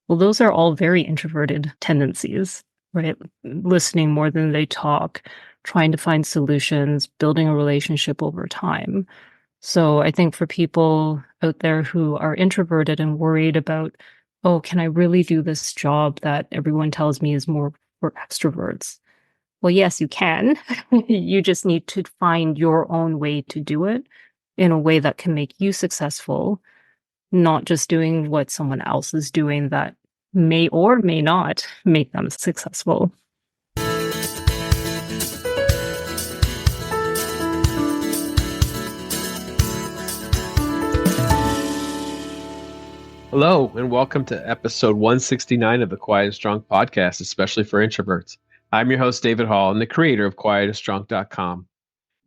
Well, those are all very introverted tendencies, right? Listening more than they talk, trying to find solutions, building a relationship over time. So I think for people out there who are introverted and worried about, oh, can I really do this job that everyone tells me is more for extroverts? Well, yes, you can. You just need to find your own way to do it in a way that can make you successful, not just doing what someone else is doing that may or may not make them successful. Hello, and welcome to episode 169 of the Quiet and Strong podcast, especially for introverts. I'm your host, David Hall, and the creator of quietandstrong.com.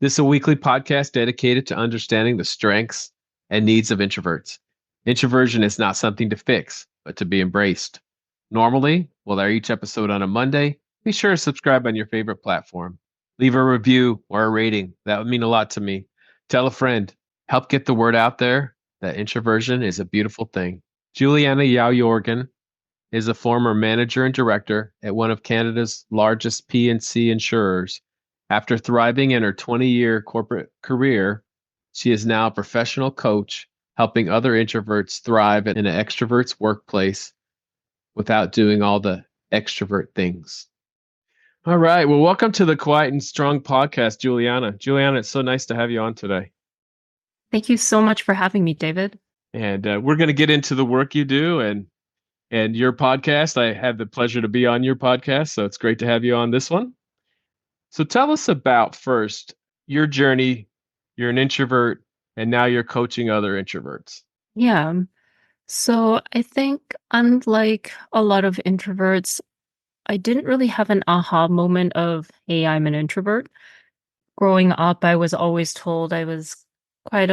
This is a weekly podcast dedicated to understanding the strengths and needs of introverts. Introversion is not something to fix, but to be embraced. Normally, we'll air each episode on a Monday. Be sure to subscribe on your favorite platform. Leave a review or a rating. That would mean a lot to me. Tell a friend. Help get the word out there that introversion is a beautiful thing. Julianna Yau Yorgan is a former manager and director at one of Canada's largest P&C insurers. After thriving in her 20-year corporate career, she is now a professional coach, helping other introverts thrive in an extrovert's workplace without doing all the extrovert things. All right. Well, welcome to the Quiet and Strong podcast, Julianna. Julianna, it's so nice to have you on today. Thank you so much for having me, David. And we're going to get into the work you do and your podcast. I had the pleasure to be on your podcast, so it's great to have you on this one. So tell us about first your journey. You're an introvert, and now you're coaching other introverts. Yeah. So I think, unlike a lot of introverts, I didn't really have an aha moment of, hey, I'm an introvert. Growing up, I was always told I was quite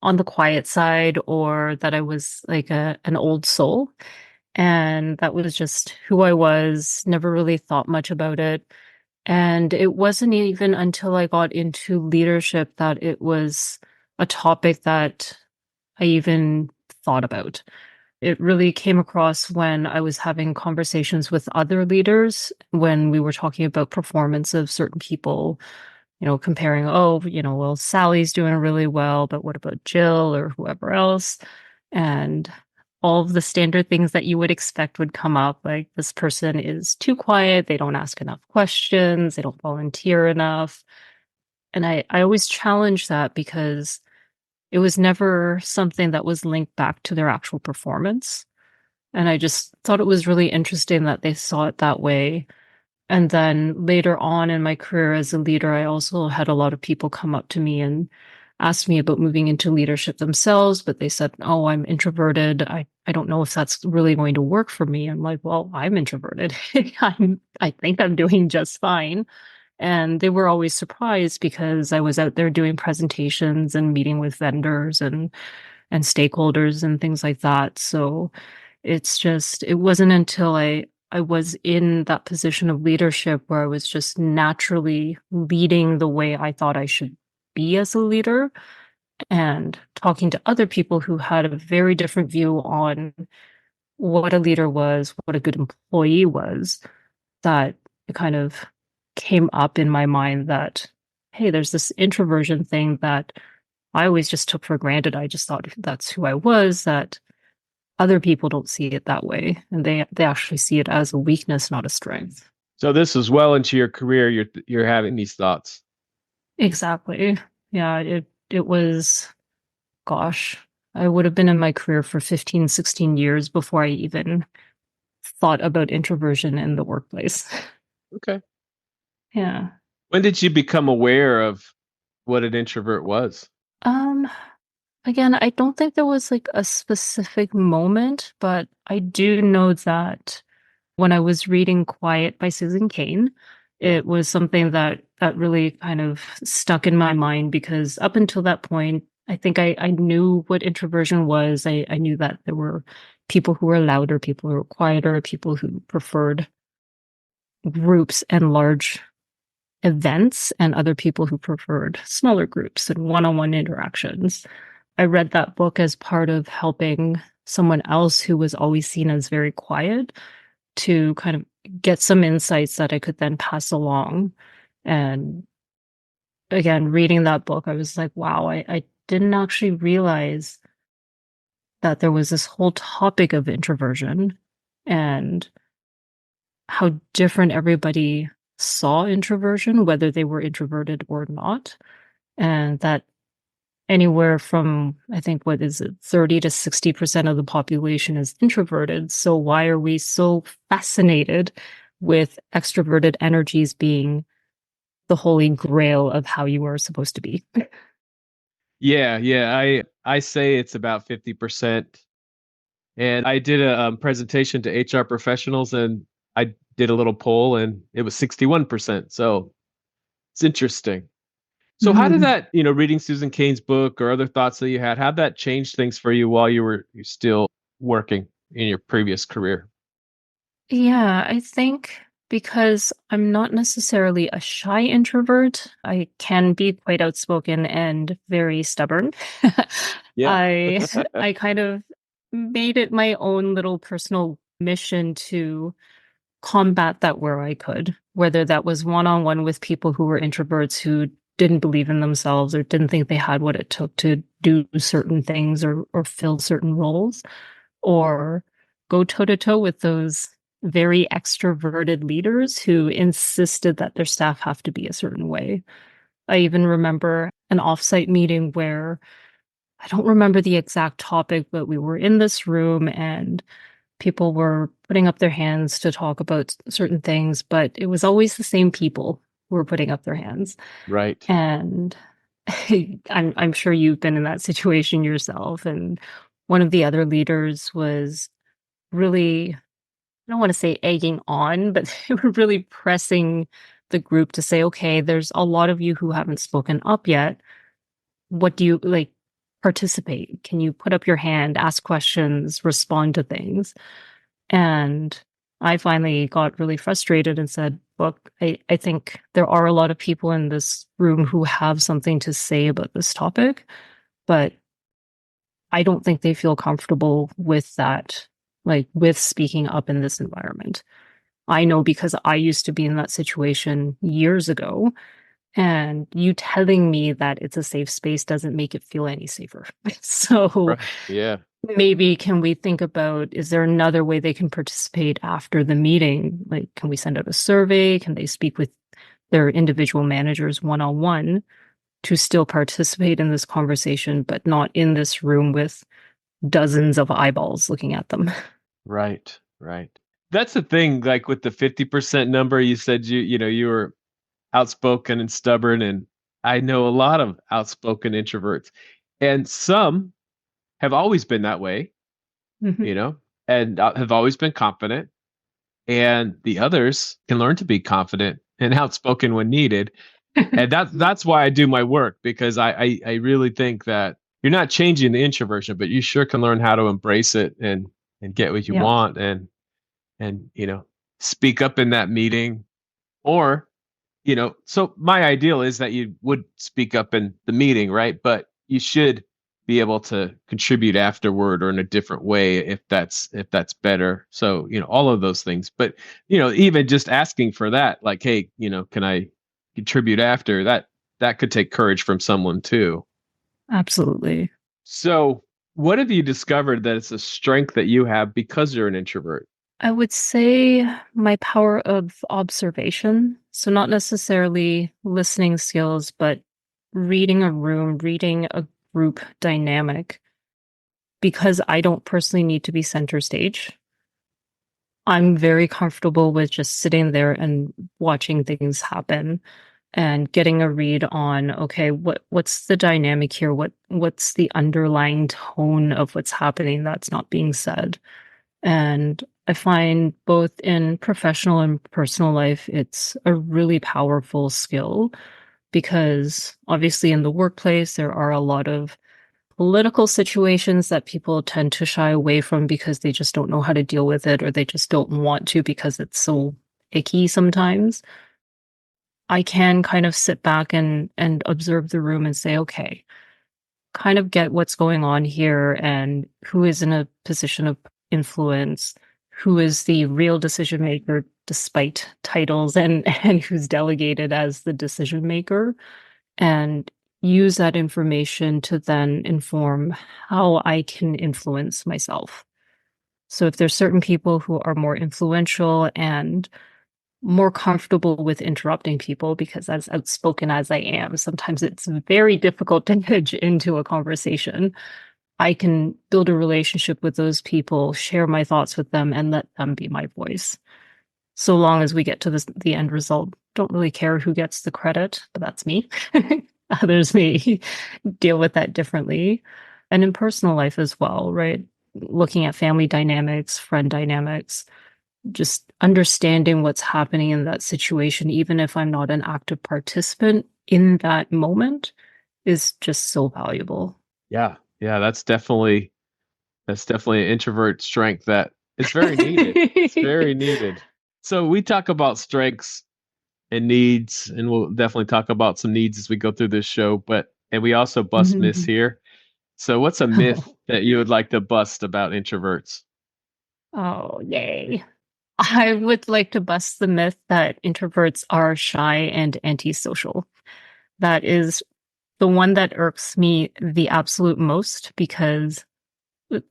on the quiet side, or that I was like an old soul. And that was just who I was, never really thought much about it. And it wasn't even until I got into leadership that it was a topic that I even thought about. It really came across when I was having conversations with other leaders, when we were talking about performance of certain people, comparing, oh, well, Sally's doing really well, but what about Jill or whoever else? And all of the standard things that you would expect would come up, like this person is too quiet, they don't ask enough questions, they don't volunteer enough. And I always challenge that because it was never something that was linked back to their actual performance. And I just thought it was really interesting that they saw it that way. And then later on in my career as a leader, I also had a lot of people come up to me and ask me about moving into leadership themselves, but they said, oh, I'm introverted. I don't know if that's really going to work for me. I'm like, well, I'm introverted. I think I'm doing just fine. And they were always surprised because I was out there doing presentations and meeting with vendors and stakeholders and things like that. So it wasn't until I was in that position of leadership where I was just naturally leading the way I thought I should be as a leader, and talking to other people who had a very different view on what a leader was, what a good employee was, that it kind of came up in my mind that, hey, there's this introversion thing that I always just took for granted. I just thought that's who I was, that other people don't see it that way. And they actually see it as a weakness, not a strength. So this is well into your career. You're having these thoughts. Exactly. Yeah, it was, gosh, I would have been in my career for 15, 16 years before I even thought about introversion in the workplace. Okay. Yeah. When did you become aware of what an introvert was? Um, Again, I don't think there was like a specific moment, but I do know that when I was reading Quiet by Susan Cain, it was something that really kind of stuck in my mind, because up until that point, I think I knew what introversion was. I knew that there were people who were louder, people who were quieter, people who preferred groups and large events, and other people who preferred smaller groups and one-on-one interactions. I read that book as part of helping someone else who was always seen as very quiet to kind of get some insights that I could then pass along. And again, reading that book, I was like, wow, I didn't actually realize that there was this whole topic of introversion and how different everybody saw introversion, whether they were introverted or not. And that anywhere from, I think, what is it, 30 to 60% of the population is introverted. So why are we so fascinated with extroverted energies being the holy grail of how you are supposed to be? Yeah, yeah. I say it's about 50%. And I did a presentation to HR professionals, and I did a little poll, and it was 61%. So it's interesting. So how did Mhm. that, reading Susan Cain's book or other thoughts that you had, how'd that change things for you while you still working in your previous career? Yeah, I think because I'm not necessarily a shy introvert, I can be quite outspoken and very stubborn. Yeah. I I kind of made it my own little personal mission to combat that where I could, whether that was one-on-one with people who were introverts who didn't believe in themselves or didn't think they had what it took to do certain things or fill certain roles, or go toe to toe with those very extroverted leaders who insisted that their staff have to be a certain way. I even remember an offsite meeting where I don't remember the exact topic, but we were in this room and people were putting up their hands to talk about certain things, but it was always the same people who were putting up their hands. Right. And I'm sure you've been in that situation yourself. And one of the other leaders was really, I don't want to say egging on, but they were really pressing the group to say, okay, there's a lot of you who haven't spoken up yet. What do you like? Participate? Can you put up your hand, ask questions, respond to things? And I finally got really frustrated and said, look, I think there are a lot of people in this room who have something to say about this topic, but I don't think they feel comfortable with that, like with speaking up in this environment. I know because I used to be in that situation years ago, and you telling me that it's a safe space doesn't make it feel any safer. So Right. Yeah. maybe can we think about, is there another way they can participate after the meeting? Like, can we send out a survey? Can they speak with their individual managers one on one to still participate in this conversation, but not in this room with dozens of eyeballs looking at them? Right. Right. That's the thing, like with the 50% number, you said you were outspoken and stubborn, and I know a lot of outspoken introverts. And some have always been that way, Mhm. you know, and have always been confident. And the others can learn to be confident and outspoken when needed. And that's why I do my work, because I really think that you're not changing the introversion, but you sure can learn how to embrace it and get what you Yeah, want and speak up in that meeting. Or so my ideal is that you would speak up in the meeting, right? But you should be able to contribute afterward or in a different way if that's better. So, all of those things. But, even just asking for that, like, hey, can I contribute after that could take courage from someone too. absolutely. So, what have you discovered that it's a strength that you have because you're an introvert? I would say my power of observation. So, not necessarily listening skills, but reading a room, reading a group dynamic, because I don't personally need to be center stage. I'm very comfortable with just sitting there and watching things happen and getting a read on, okay, what's the dynamic here? What's the underlying tone of what's happening that's not being said? And I find both in professional and personal life, it's a really powerful skill because obviously in the workplace, there are a lot of political situations that people tend to shy away from because they just don't know how to deal with it or they just don't want to because it's so icky sometimes. I can kind of sit back and observe the room and say, okay, kind of get what's going on here and who is in a position of influence, who is the real decision maker despite titles and who's delegated as the decision maker, and use that information to then inform how I can influence myself. So if there's certain people who are more influential and more comfortable with interrupting people, because as outspoken as I am, sometimes it's very difficult to hedge into a conversation. I can build a relationship with those people, share my thoughts with them, and let them be my voice. So long as we get to the end result, don't really care who gets the credit, but that's me. Others may deal with that differently. And in personal life as well, right? Looking at family dynamics, friend dynamics, just understanding what's happening in that situation, even if I'm not an active participant in that moment, is just so valuable. Yeah. Yeah, that's definitely an introvert strength that is very needed. It's very needed. So we talk about strengths and needs, and we'll definitely talk about some needs as we go through this show, and we also bust myths here. So what's a myth Oh, that you would like to bust about introverts? oh, yay. I would like to bust the myth that introverts are shy and antisocial. That is the one that irks me the absolute most because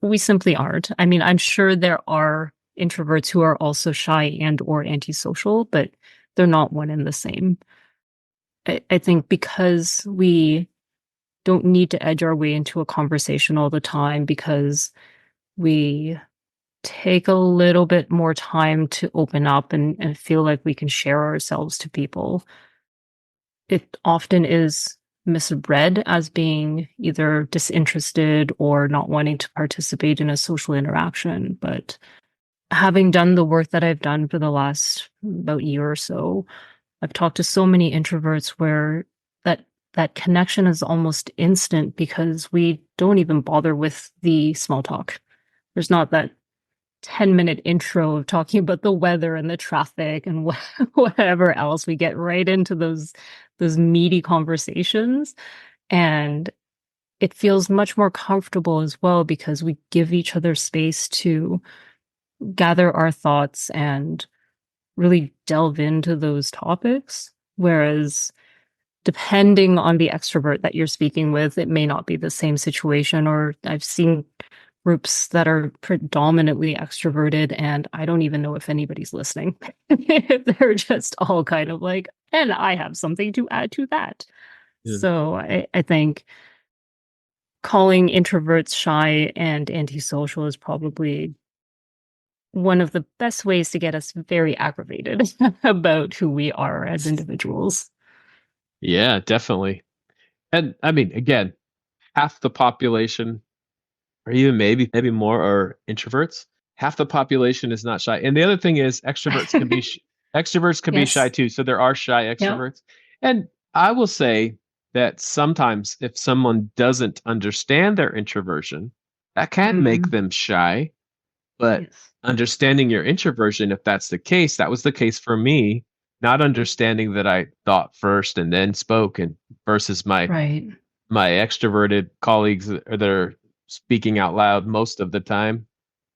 we simply aren't. I mean, I'm sure there are introverts who are also shy and or antisocial, but they're not one and the same. I think because we don't need to edge our way into a conversation all the time because we take a little bit more time to open up and feel like we can share ourselves to people. It often is misread as being either disinterested or not wanting to participate in a social interaction. But having done the work that I've done for the last about year or so, I've talked to so many introverts where that that connection is almost instant because we don't even bother with the small talk. There's not that 10-minute intro of talking about the weather and the traffic and whatever else. We get right into those meaty conversations, and it feels much more comfortable as well because we give each other space to gather our thoughts and really delve into those topics. Whereas depending on the extrovert that you're speaking with, it may not be the same situation. Or I've seen groups that are predominantly extroverted, and I don't even know if anybody's listening. They're just all kind of like, and I have something to add to that. Yeah. So I think calling introverts shy and antisocial is probably one of the best ways to get us very aggravated about who we are as individuals. Yeah, definitely. And I mean, again, half the population, or even maybe more, are introverts. Half the population is not shy. And the other thing is, extroverts can be shy Yes. too. So there are shy Yeah. extroverts. And I will say that sometimes if someone doesn't understand their introversion, that can make Mm. them shy. But Yes. understanding your introversion, if that's the case, that was the case for me. Not understanding that I thought first and then spoke, and versus Right. my extroverted colleagues that are speaking out loud most of the time.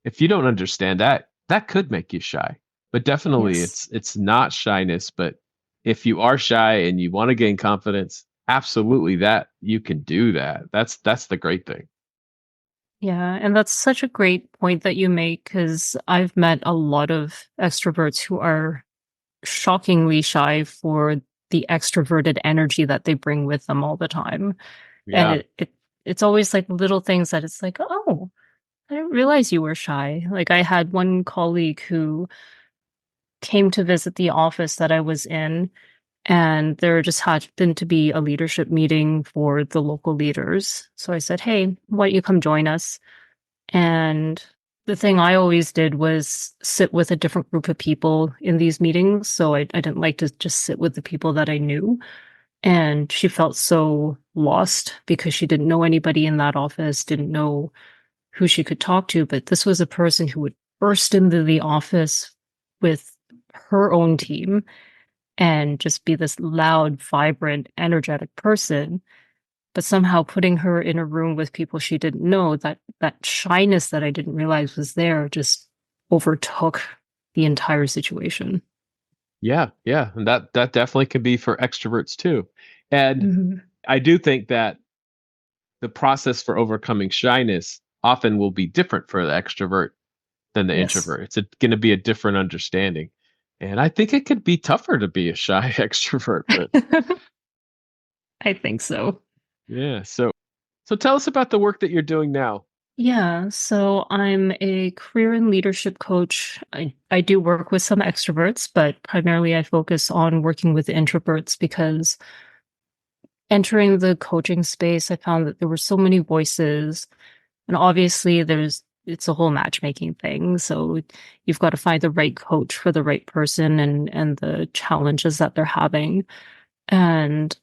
If you don't understand that, that could make you shy. But definitely Yes. it's not shyness, but if you are shy and you want to gain confidence, absolutely that you can do that. That's the great thing. Yeah, and that's such a great point that you make because I've met a lot of extroverts who are shockingly shy for the extroverted energy that they bring with them all the time. And Yeah. it's always like little things that it's like, oh, I didn't realize you were shy. Like I had one colleague who came to visit the office that I was in, and there just happened to be a leadership meeting for the local leaders. So I said, hey, why don't you come join us? And the thing I always did was sit with a different group of people in these meetings. So I didn't like to just sit with the people that I knew. And she felt so lost because she didn't know anybody in that office, didn't know who she could talk to. But this was a person who would burst into the office with her own team and just be this loud, vibrant, energetic person. But somehow putting her in a room with people she didn't know, that shyness that I didn't realize was there just overtook the entire situation. Yeah, yeah, and that definitely can be for extroverts too. And Hmm. I do think that the process for overcoming shyness often will be different for the extrovert than the Yes. introvert. It's going to be a different understanding. And I think it could be tougher to be a shy extrovert, but I think so. yeah. So tell us about the work that you're doing now. Yeah, so I'm a career and leadership coach. I do work with some extroverts, but primarily I focus on working with introverts because entering the coaching space, I found that there were so many voices, and obviously it's a whole matchmaking thing. So you've got to find the right coach for the right person and the challenges that they're having. And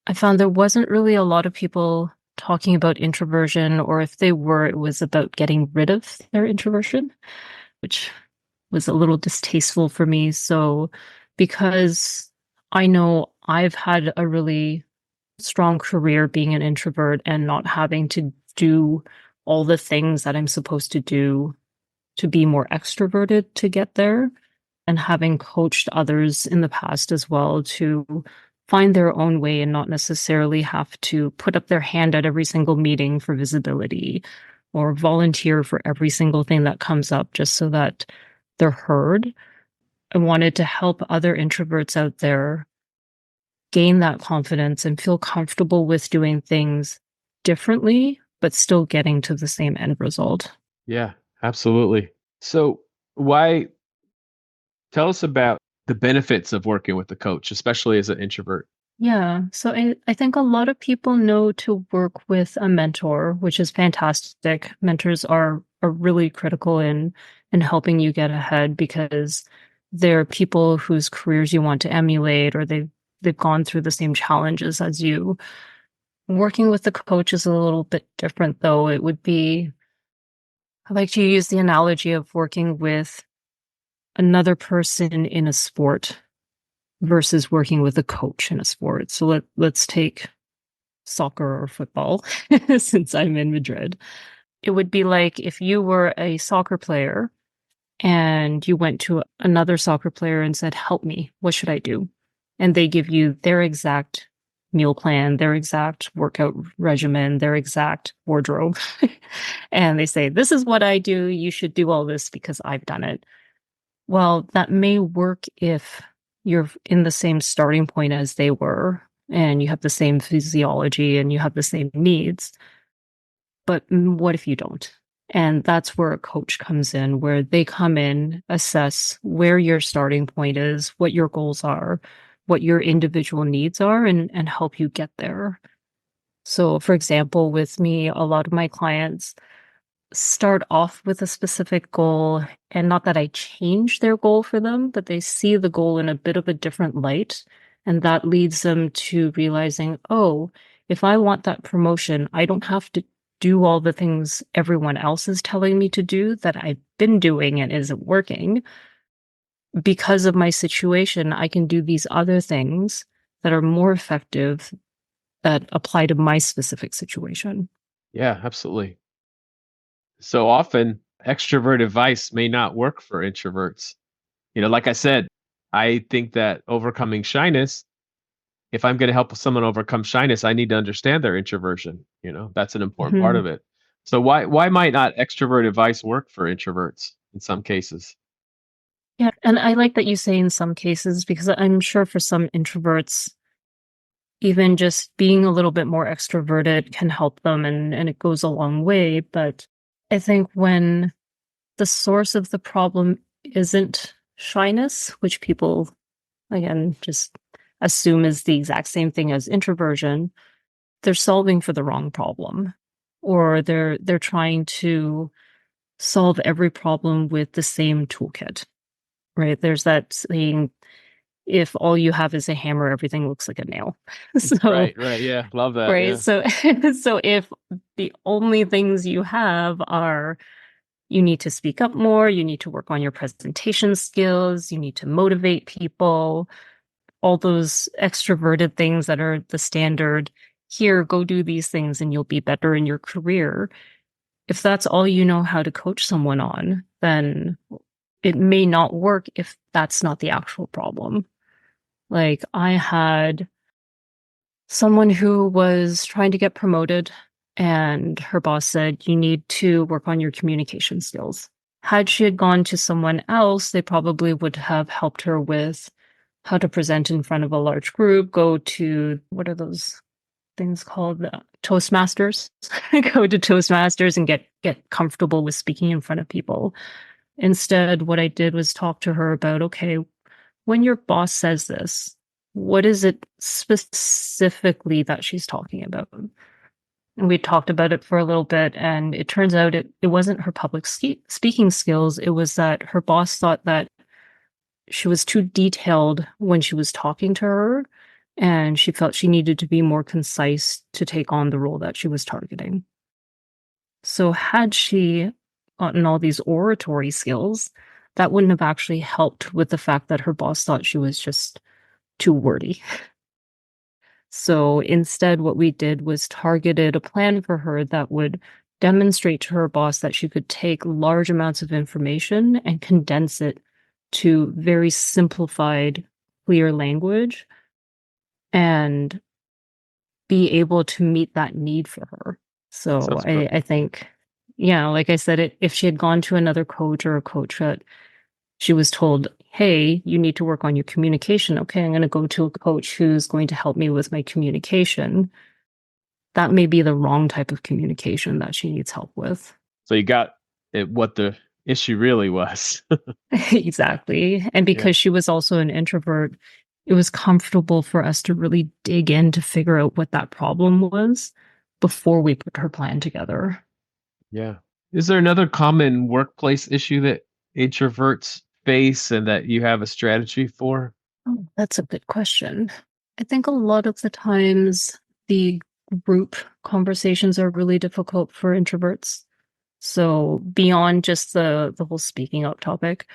I found there wasn't really a lot of people talking about introversion, or if they were, it was about getting rid of their introversion, which was a little distasteful for me. So, because I know I've had a really strong career being an introvert and not having to do all the things that I'm supposed to do to be more extroverted to get there, and having coached others in the past as well to find their own way and not necessarily have to put up their hand at every single meeting for visibility or volunteer for every single thing that comes up just so that they're heard. I wanted to help other introverts out there gain that confidence and feel comfortable with doing things differently, but still getting to the same end result. Yeah, absolutely. So why tell us about the benefits of working with a coach, especially as an introvert. Yeah, so I think a lot of people know to work with a mentor, which is fantastic. Mentors are really critical in helping you get ahead because they're people whose careers you want to emulate or they've gone through the same challenges as you. Working with a coach is a little bit different though. It would be I like to use the analogy of working with another person in a sport versus working with a coach in a sport. So let's take soccer or football since I'm in Madrid. It would be like if you were a soccer player and you went to another soccer player and said, "Help me, what should I do?" And they give you their exact meal plan, their exact workout regimen, their exact wardrobe. And they say, "This is what I do. You should do all this because I've done it." Well, that may work if you're in the same starting point as they were and you have the same physiology and you have the same needs. But what if you don't? And that's where a coach comes in, where they come in, assess where your starting point is, what your goals are, what your individual needs are, and help you get there. So, for example, with me, a lot of my clients start off with a specific goal, and not that I change their goal for them, but they see the goal in a bit of a different light. And that leads them to realizing, oh, if I want that promotion, I don't have to do all the things everyone else is telling me to do that I've been doing and isn't working. Because of my situation, I can do these other things that are more effective that apply to my specific situation. Yeah, absolutely. So often extrovert advice may not work for introverts. Like I said, I think that overcoming shyness, if I'm going to help someone overcome shyness, I need to understand their introversion. That's an important part Mhm. of it. So why might not extrovert advice work for introverts in some cases? Yeah, and I like that you say in some cases because I'm sure for some introverts, even just being a little bit more extroverted can help them and it goes a long way. But I think when the source of the problem isn't shyness, which people again just assume is the exact same thing as introversion, they're solving for the wrong problem. Or they're trying to solve every problem with the same toolkit, right? There's that saying, if all you have is a hammer, everything looks like a nail. So, Right, right. Yeah, love that. right. Yeah. So, so if the only things you have are you need to speak up more, you need to work on your presentation skills, you need to motivate people, all those extroverted things that are the standard. here, go do these things and you'll be better in your career. If that's all you know how to coach someone on, then it may not work if that's not the actual problem. Like I had someone who was trying to get promoted, and her boss said, you need to work on your communication skills. Had she had gone to someone else, they probably would have helped her with how to present in front of a large group, go to what are those things called? Toastmasters. Go to Toastmasters and get comfortable with speaking in front of people. Instead, what I did was talk to her about, okay, when your boss says this, what is it specifically that she's talking about? And we talked about it for a little bit, and it turns out it wasn't her public speaking skills. It was that her boss thought that she was too detailed when she was talking to her, and she felt she needed to be more concise to take on the role that she was targeting. So, had she gotten all these oratory skills, that wouldn't have actually helped with the fact that her boss thought she was just too wordy. So instead, what we did was targeted a plan for her that would demonstrate to her boss that she could take large amounts of information and condense it to very simplified, clear language and be able to meet that need for her. So Sounds great. I think, yeah, like I said, if she had gone to another coach or a coach that she was told, hey, you need to work on your communication. Okay, I'm going to go to a coach who's going to help me with my communication. That may be the wrong type of communication that she needs help with. So you got it, what the issue really was. Exactly. And Yeah. because she was also an introvert, it was comfortable for us to really dig in to figure out what that problem was before we put her plan together. Yeah. Is there another common workplace issue that introverts face and that you have a strategy for? Oh, that's a good question. I think a lot of the times the group conversations are really difficult for introverts. So beyond just the whole speaking up topic,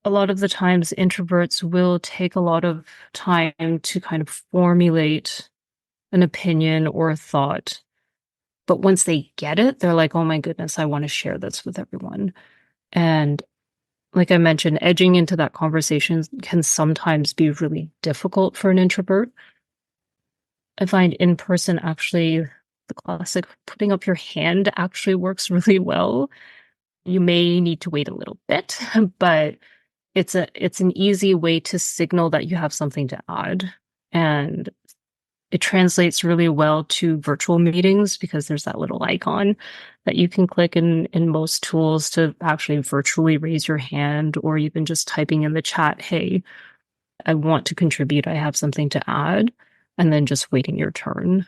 a lot of the times introverts will take a lot of time to kind of formulate an opinion or a thought. But once they get it, they're like, oh my goodness, I want to share this with everyone. And like I mentioned, edging into that conversation can sometimes be really difficult for an introvert. I find in person actually the classic putting up your hand actually works really well. You may need to wait a little bit, but it's an easy way to signal that you have something to add. And it translates really well to virtual meetings because there's that little icon that you can click in most tools to actually virtually raise your hand, or even just typing in the chat, hey, I want to contribute, I have something to add, and then just waiting your turn.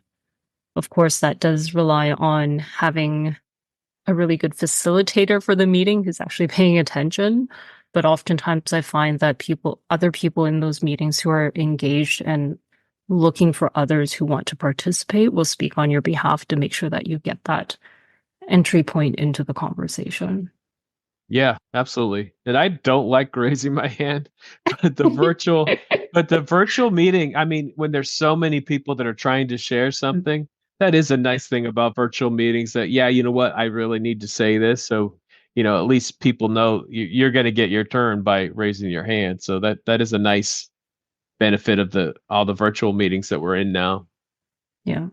Of course, that does rely on having a really good facilitator for the meeting who's actually paying attention. But oftentimes I find that other people in those meetings who are engaged and looking for others who want to participate will speak on your behalf to make sure that you get that entry point into the conversation. Yeah, absolutely. And I don't like raising my hand, but the virtual meeting, I mean, when there's so many people that are trying to share something, that is a nice thing about virtual meetings that, yeah, you know what, I really need to say this. So, at least people know you're going to get your turn by raising your hand. So that is a nice benefit of the all the virtual meetings that we're in now. Yeah.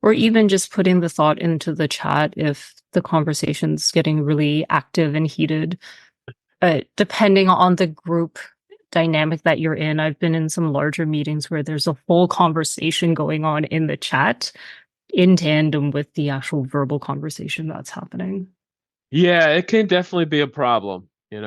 Or even just putting the thought into the chat if the conversation's getting really active and heated. But depending on the group dynamic that you're in, I've been in some larger meetings where there's a whole conversation going on in the chat in tandem with the actual verbal conversation that's happening. Yeah, it can definitely be a problem. It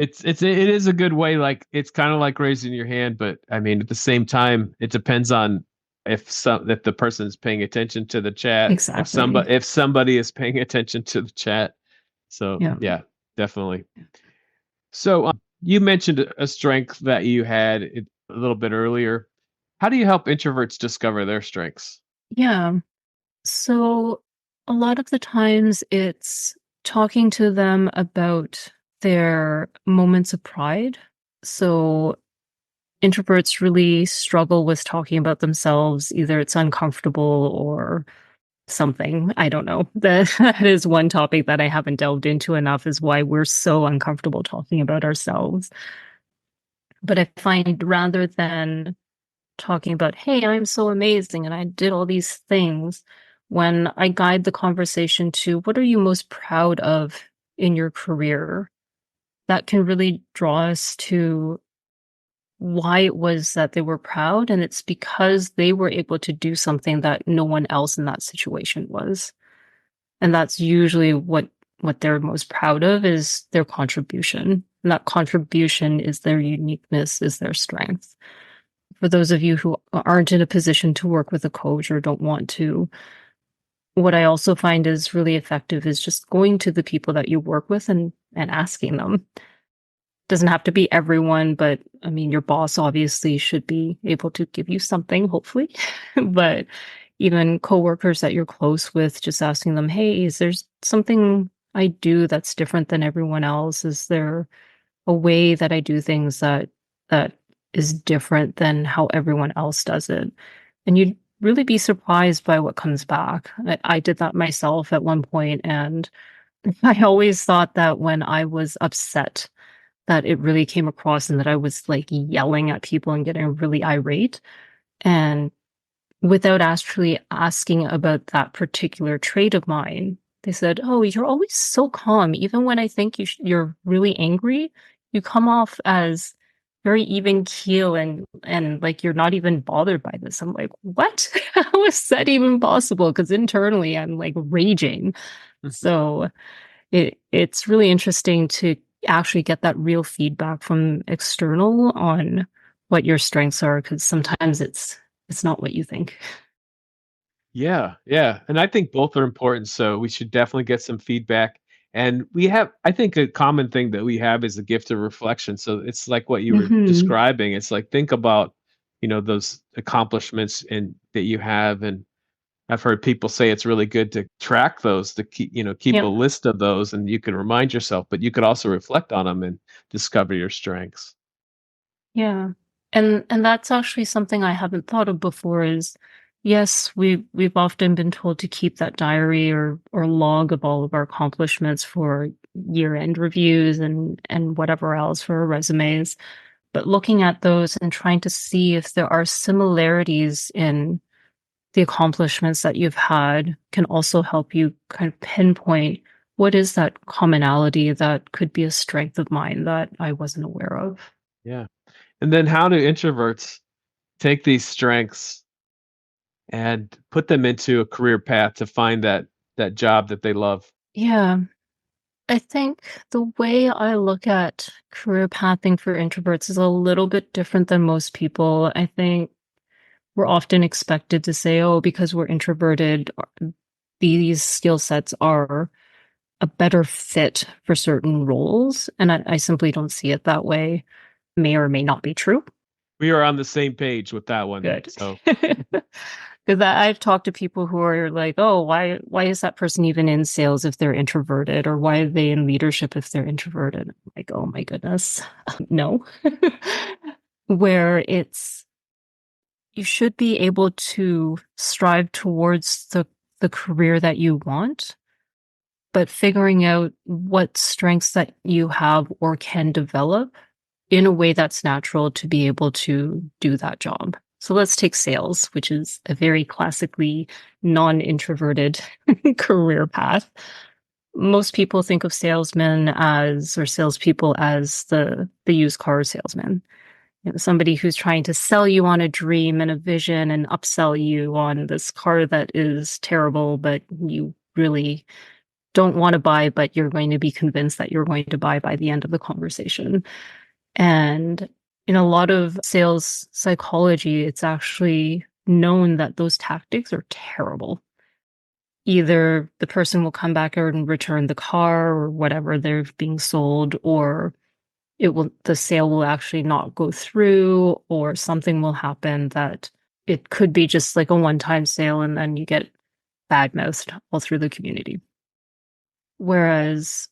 is a good way, like it's kind of like raising your hand, but I mean at the same time it depends on if the person is paying attention to the chat, Exactly. if somebody is paying attention to the chat. So Yeah. yeah, definitely. So you mentioned a strength that you had a little bit earlier. How do you help introverts discover their strengths? Yeah. So a lot of the times it's talking to them about their moments of pride. So introverts really struggle with talking about themselves. Either it's uncomfortable or something. I don't know. That is one topic that I haven't delved into enough, is why we're so uncomfortable talking about ourselves. But I find rather than talking about, hey, I'm so amazing and I did all these things, when I guide the conversation to what are you most proud of in your career, that can really draw us to why it was that they were proud. And it's because they were able to do something that no one else in that situation was. And that's usually what they're most proud of, is their contribution. And that contribution is their uniqueness, is their strength. For those of you who aren't in a position to work with a coach or don't want to, what I also find is really effective is just going to the people that you work with and asking them. Doesn't have to be everyone, but I mean, your boss obviously should be able to give you something, hopefully. But even coworkers that you're close with, just asking them, hey, is there something I do that's different than everyone else? Is there a way that I do things that is different than how everyone else does it? And you'd really be surprised by what comes back. I did that myself at one point, and I always thought that when I was upset, that it really came across and that I was like yelling at people and getting really irate. And without actually asking about that particular trait of mine, they said, "Oh, you're always so calm. Even when I think you're really angry, you come off as very even keel and like you're not even bothered by this." I'm like, "What? How is that even possible?" Because internally, I'm like raging. So it's really interesting to actually get that real feedback from external on what your strengths are, because sometimes it's not what you think. Yeah, yeah. And I think both are important. So we should definitely get some feedback. And we have, I think a common thing that we have is a gift of reflection. So it's like what you were Hmm. describing. It's like think about, those accomplishments and that you have. And I've heard people say it's really good to track those, to keep a Yep. list of those, and you can remind yourself, but you could also reflect on them and discover your strengths. Yeah. And that's actually something I haven't thought of before, is yes, we've often been told to keep that diary or log of all of our accomplishments for year-end reviews and whatever else for our resumes. But looking at those and trying to see if there are similarities in the accomplishments that you've had can also help you kind of pinpoint what is that commonality that could be a strength of mine that I wasn't aware of. Yeah. And then how do introverts take these strengths and put them into a career path to find that job that they love? Yeah, I think the way I look at career pathing for introverts is a little bit different than most people. I think we're often expected to say, oh, because we're introverted, these skill sets are a better fit for certain roles. And I simply don't see it that way. May or may not be true. We are on the same page with that one. Good. So, Because I've talked to people who are like, oh, why is that person even in sales if they're introverted? Or why are they in leadership if they're introverted? I'm like, oh my goodness. No. Where it's you should be able to strive towards the career that you want, but figuring out what strengths that you have or can develop in a way that's natural to be able to do that job. So let's take sales, which is a very classically non-introverted career path. Most people think of salesmen as, or salespeople as the used car salesman. Somebody who's trying to sell you on a dream and a vision and upsell you on this car that is terrible, but you really don't want to buy, but you're going to be convinced that you're going to buy by the end of the conversation. And in a lot of sales psychology, it's actually known that those tactics are terrible. Either the person will come back and return the car or whatever they're being sold, or the sale will actually not go through, or something will happen that it could be just like a one-time sale and then you get bad mouthed all through the community. Whereas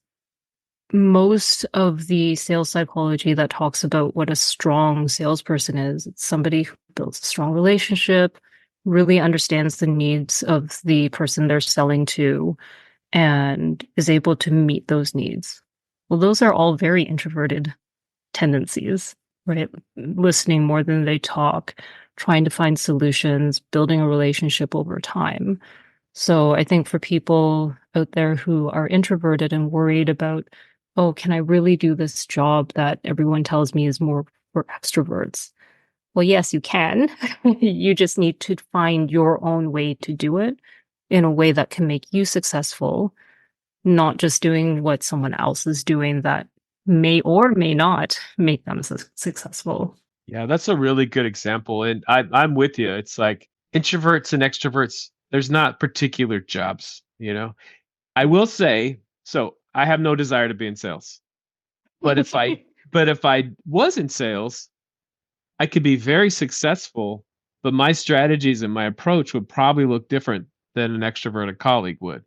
most of the sales psychology that talks about what a strong salesperson is, it's somebody who builds a strong relationship, really understands the needs of the person they're selling to, and is able to meet those needs. Well, those are all very introverted tendencies, right? Listening more than they talk, trying to find solutions, building a relationship over time. So I think for people out there who are introverted and worried about, oh, can I really do this job that everyone tells me is more for extroverts? Well, yes, you can. You just need to find your own way to do it in a way that can make you successful, not just doing what someone else is doing that may or may not make them successful. Yeah, that's a really good example. And I'm with you. It's like introverts and extroverts, there's not particular jobs, you know? I will say, so I have no desire to be in sales. But if I was in sales, I could be very successful, but my strategies and my approach would probably look different than an extroverted colleague would.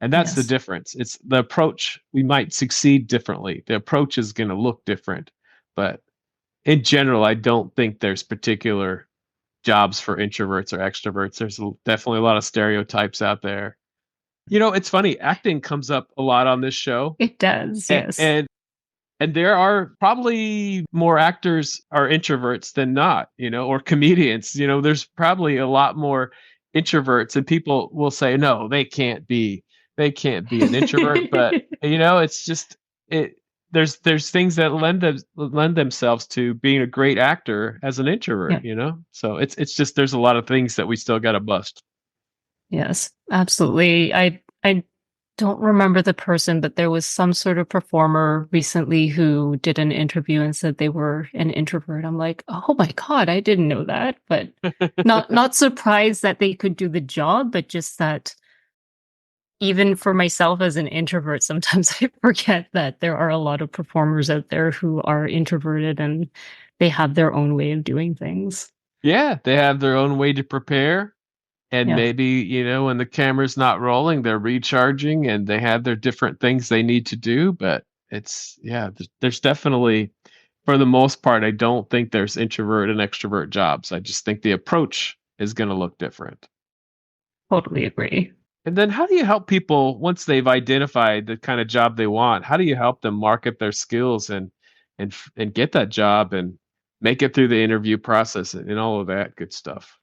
And that's the Yes, difference. It's the approach. We might succeed differently. The approach is going to look different. But in general, I don't think there's particular jobs for introverts or extroverts. There's definitely a lot of stereotypes out there. It's funny. Acting comes up a lot on this show, it does. and Yes. and there are probably more actors are introverts than not, or comedians. There's probably a lot more introverts, and people will say, no, they can't be an introvert. But it's just it. There's things that lend themselves to being a great actor as an introvert. Yeah. So it's just there's a lot of things that we still got to bust. Yes, absolutely. I don't remember the person, but there was some sort of performer recently who did an interview and said they were an introvert. I'm like, oh my God, I didn't know that. But not surprised that they could do the job, but just that even for myself as an introvert, sometimes I forget that there are a lot of performers out there who are introverted and they have their own way of doing things. Yeah, they have their own way to prepare. And Yeah, maybe, when the camera's not rolling, they're recharging and they have their different things they need to do. But yeah, there's definitely, for the most part, I don't think there's introvert and extrovert jobs. I just think the approach is going to look different. totally agree. And then how do you help people once they've identified the kind of job they want? How do you help them market their skills and get that job and make it through the interview process and all of that good stuff?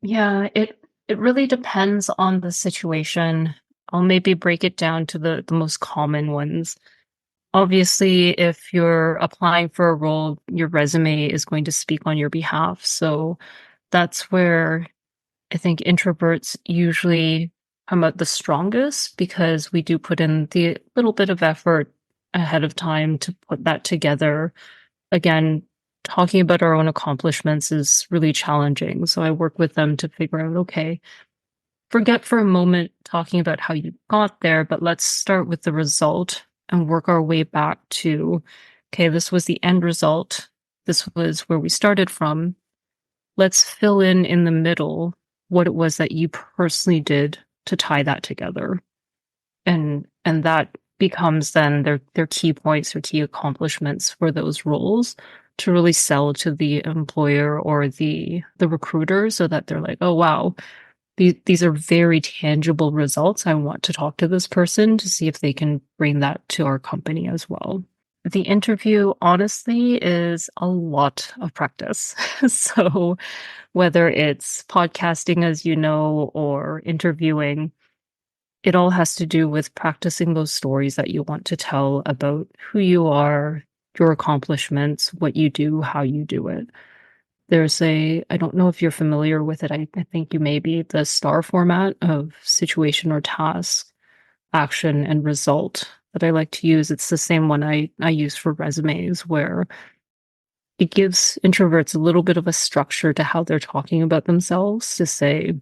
Yeah, it really depends on the situation. I'll maybe break it down to the most common ones. Obviously, if you're applying for a role, your resume is going to speak on your behalf. So that's where I think introverts usually come out the strongest because we do put in the little bit of effort ahead of time to put that together. Again, talking about our own accomplishments is really challenging. So I work with them to figure out, okay, forget for a moment talking about how you got there, but let's start with the result and work our way back to, okay, this was the end result. This was where we started from. Let's fill in the middle what it was that you personally did to tie that together. And that becomes then their key points or key accomplishments for those roles to really sell to the employer or the recruiter so that they're like, oh wow, these are very tangible results. I want to talk to this person to see if they can bring that to our company as well. The interview, honestly, is a lot of practice. So, whether it's podcasting, as you know, or interviewing, it all has to do with practicing those stories that you want to tell about who you are, your accomplishments, what you do, how you do it. I don't know if you're familiar with it. I think you may be the STAR format of situation or task, action, and result that I like to use. It's the same one I use for resumes, where it gives introverts a little bit of a structure to how they're talking about themselves to say,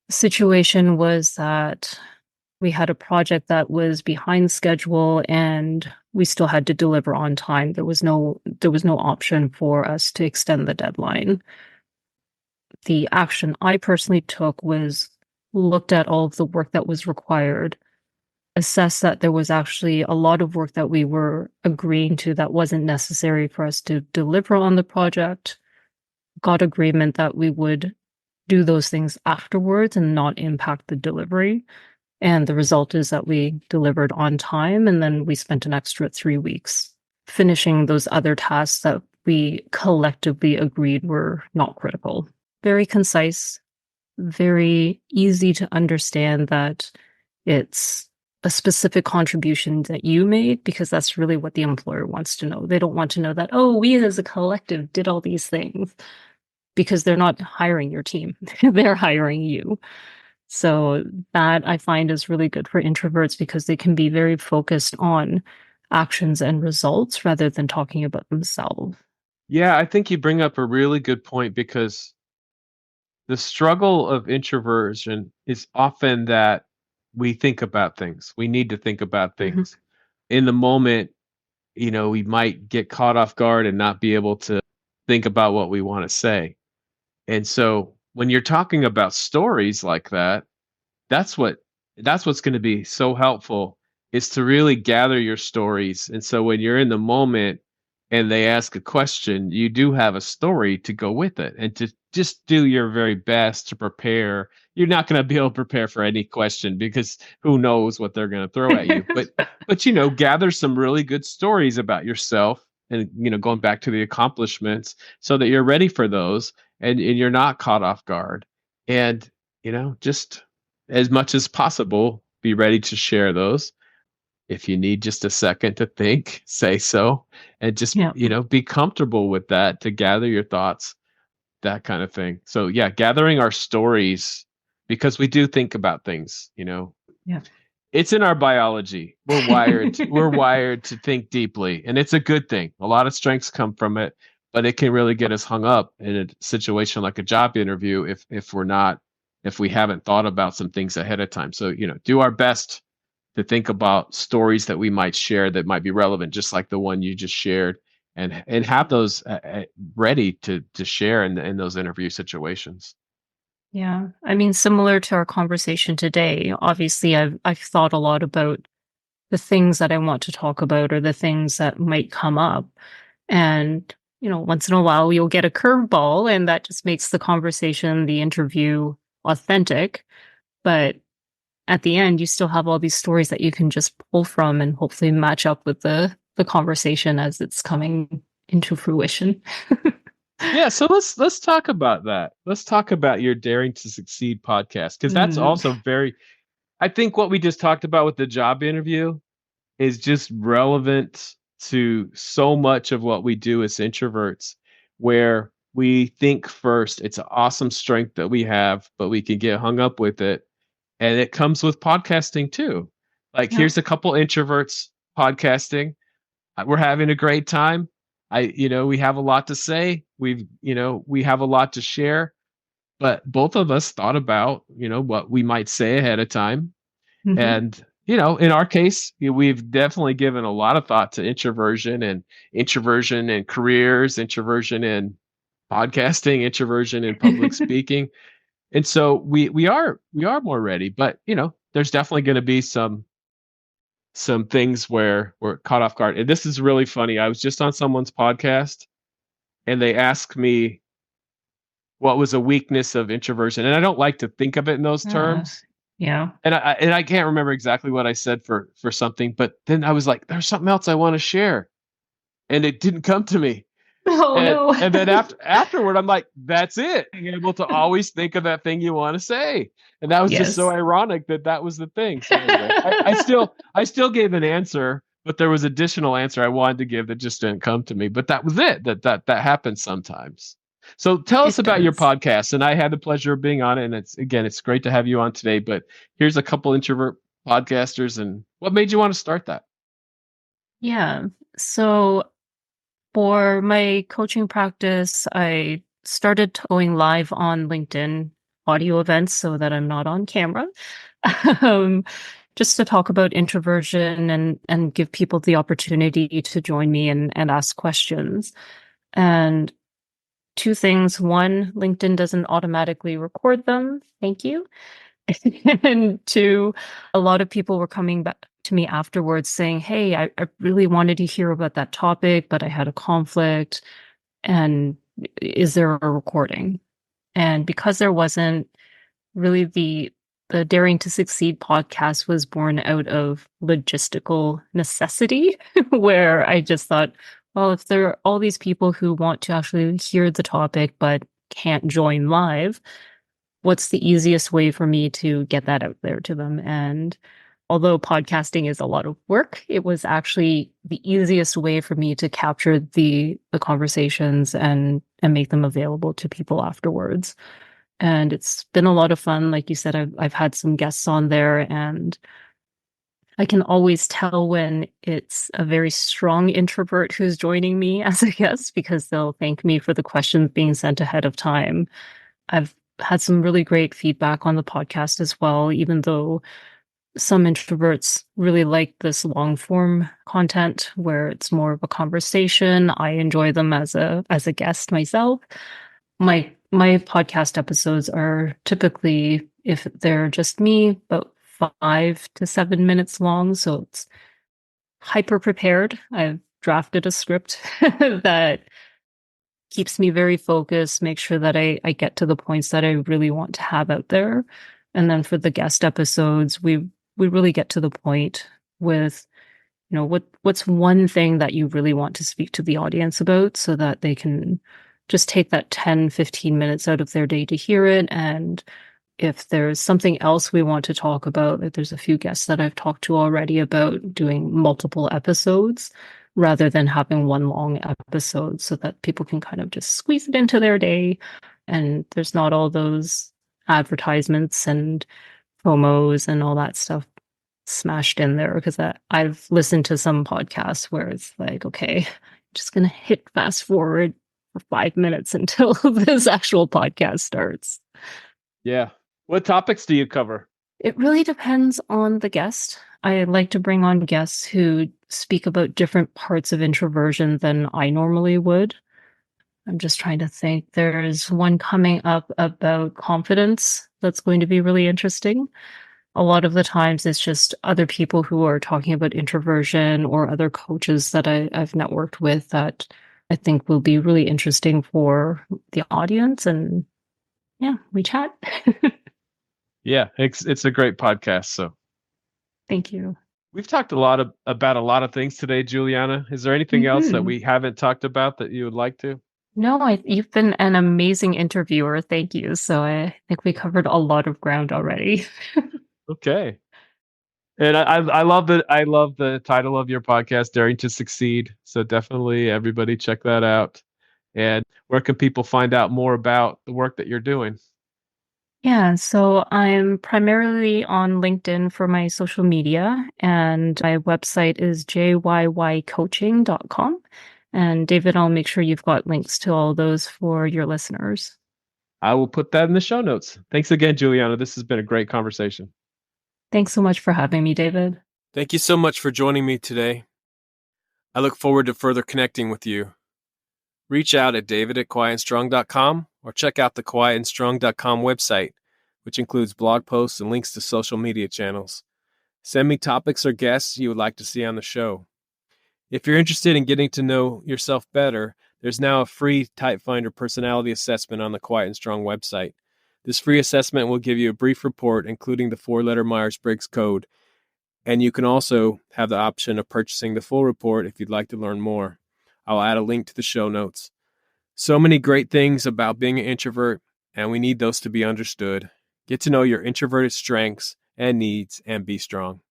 the situation was that we had a project that was behind schedule and we still had to deliver on time. There was no option for us to extend the deadline. The action I personally took was looked at all of the work that was required, assessed that there was actually a lot of work that we were agreeing to that wasn't necessary for us to deliver on the project. Got agreement that we would do those things afterwards and not impact the delivery. And the result is that we delivered on time, and then we spent an extra 3 weeks finishing those other tasks that we collectively agreed were not critical. Very concise, very easy to understand that it's a specific contribution that you made, because that's really what the employer wants to know. They don't want to know that, oh, we as a collective did all these things, because they're not hiring your team. They're hiring you. So that I find is really good for introverts, because they can be very focused on actions and results rather than talking about themselves. Yeah, I think you bring up a really good point because the struggle of introversion is often that we think about things. We need to think about Mhm. things. In the moment, we might get caught off guard and not be able to think about what we want to say. And so when you're talking about stories like that, that's what that's what's going to be so helpful, is to really gather your stories. And so when you're in the moment and they ask a question, you do have a story to go with it, and to just do your very best to prepare. You're not going to be able to prepare for any question because who knows what they're going to throw at you. But gather some really good stories about yourself, and going back to the accomplishments, so that you're ready for those, and you're not caught off guard. And just as much as possible, be ready to share those. If you need just a second to think, say so, and just, Yeah. be comfortable with that, to gather your thoughts, that kind of thing. So, yeah, gathering our stories, because we do think about things. Yeah. It's in our biology. We're wired to think deeply, and it's a good thing. A lot of strengths come from it, but it can really get us hung up in a situation like a job interview if we haven't thought about some things ahead of time. So, do our best to think about stories that we might share that might be relevant, just like the one you just shared, and have those ready to share in those interview situations. Yeah. I mean, similar to our conversation today, obviously I've thought a lot about the things that I want to talk about or the things that might come up. And, once in a while you'll get a curveball, and that just makes the conversation, the interview authentic. But at the end, you still have all these stories that you can just pull from and hopefully match up with the conversation as it's coming into fruition. Yeah, so let's talk about that. Let's talk about your Daring to Succeed podcast, because that's Mm, also very. I think what we just talked about with the job interview is just relevant to so much of what we do as introverts, where we think first. It's an awesome strength that we have, but we can get hung up with it, and it comes with podcasting too. Like, yeah. here's a couple introverts podcasting. We're having a great time. We have a lot to say. We have a lot to share, but both of us thought about, what we might say ahead of time. Hmm. And, in our case, we've definitely given a lot of thought to introversion and careers, introversion and podcasting, introversion and public speaking. And so we are more ready, but there's definitely going to be some things where we're caught off guard. And this is really funny. I was just on someone's podcast, and they asked me what was a weakness of introversion. And I don't like to think of it in those Uh, terms. yeah. And I can't remember exactly what I said for something, but then I was like, there's something else I want to share. And it didn't come to me. Oh And no. and then afterward, I'm like, that's it. Being able to always think of that thing you want to say. And that was just so Yes. ironic that was the thing. So anyway, I still gave an answer, but there was additional answer I wanted to give that just didn't come to me. But that was it. That happens sometimes. So tell us It about your does. podcast. And I had the pleasure of being on it. And it's great to have you on today. But here's a couple introvert podcasters, and what made you want to start that? Yeah. So for my coaching practice, I started going live on LinkedIn audio events so that I'm not on camera. um, just to talk about introversion and give people the opportunity to join me and ask questions. And two things. One, LinkedIn doesn't automatically record them. Thank you. And two, a lot of people were coming back to me afterwards saying, hey, I really wanted to hear about that topic, but I had a conflict. And is there a recording? And because there wasn't, really the Daring to Succeed podcast was born out of logistical necessity, where I just thought, well, if there are all these people who want to actually hear the topic but can't join live, what's the easiest way for me to get that out there to them? And although podcasting is a lot of work, it was actually the easiest way for me to capture the conversations and make them available to people afterwards. And it's been a lot of fun. Like you said, I've had some guests on there, and I can always tell when it's a very strong introvert who's joining me as a guest because they'll thank me for the questions being sent ahead of time. I've had some really great feedback on the podcast as well, even though some introverts really like this long form content where it's more of a conversation. I enjoy them as a guest myself. My podcast episodes are typically, if they're just me, about 5 to 7 minutes long. So it's hyper prepared. I've drafted a script that keeps me very focused, make sure that I get to the points that I really want to have out there. And then for the guest episodes, we really get to the point with, what's one thing that you really want to speak to the audience about so that they can just take that 10-15 minutes out of their day to hear it. And if there's something else we want to talk about, like there's a few guests that I've talked to already about doing multiple episodes rather than having one long episode so that people can kind of just squeeze it into their day. And there's not all those advertisements and promos and all that stuff smashed in there because I've listened to some podcasts where it's like, okay, I'm just going to hit fast forward for 5 minutes until this actual podcast starts. Yeah. What topics do you cover? It really depends on the guest. I like to bring on guests who speak about different parts of introversion than I normally would. I'm just trying to think. There's one coming up about confidence that's going to be really interesting. A lot of the times it's just other people who are talking about introversion or other coaches that I've networked with that I think will be really interesting for the audience. And yeah, we chat. Yeah, it's a great podcast. So Thank you. we've talked about a lot of things today, Juliana. Is there anything else that Mhm. we haven't talked about that you would like to? No, you've been an amazing interviewer. Thank you. So I think we covered a lot of ground already. Okay. And I love the title of your podcast, Daring to Succeed. So definitely everybody check that out. And where can people find out more about the work that you're doing? Yeah, so I'm primarily on LinkedIn for my social media, and my website is jyycoaching.com. And David, I'll make sure you've got links to all those for your listeners. I will put that in the show notes. Thanks again, Juliana. This has been a great conversation. Thanks so much for having me, David. Thank you so much for joining me today. I look forward to further connecting with you. Reach out at david@quietandstrong.com or check out the quietandstrong.com website, which includes blog posts and links to social media channels. Send me topics or guests you would like to see on the show. If you're interested in getting to know yourself better, there's now a free Type Finder personality assessment on the Quiet and Strong website. This free assessment will give you a brief report, including the 4-letter Myers-Briggs code, and you can also have the option of purchasing the full report if you'd like to learn more. I'll add a link to the show notes. So many great things about being an introvert, and we need those to be understood. Get to know your introverted strengths and needs and be strong.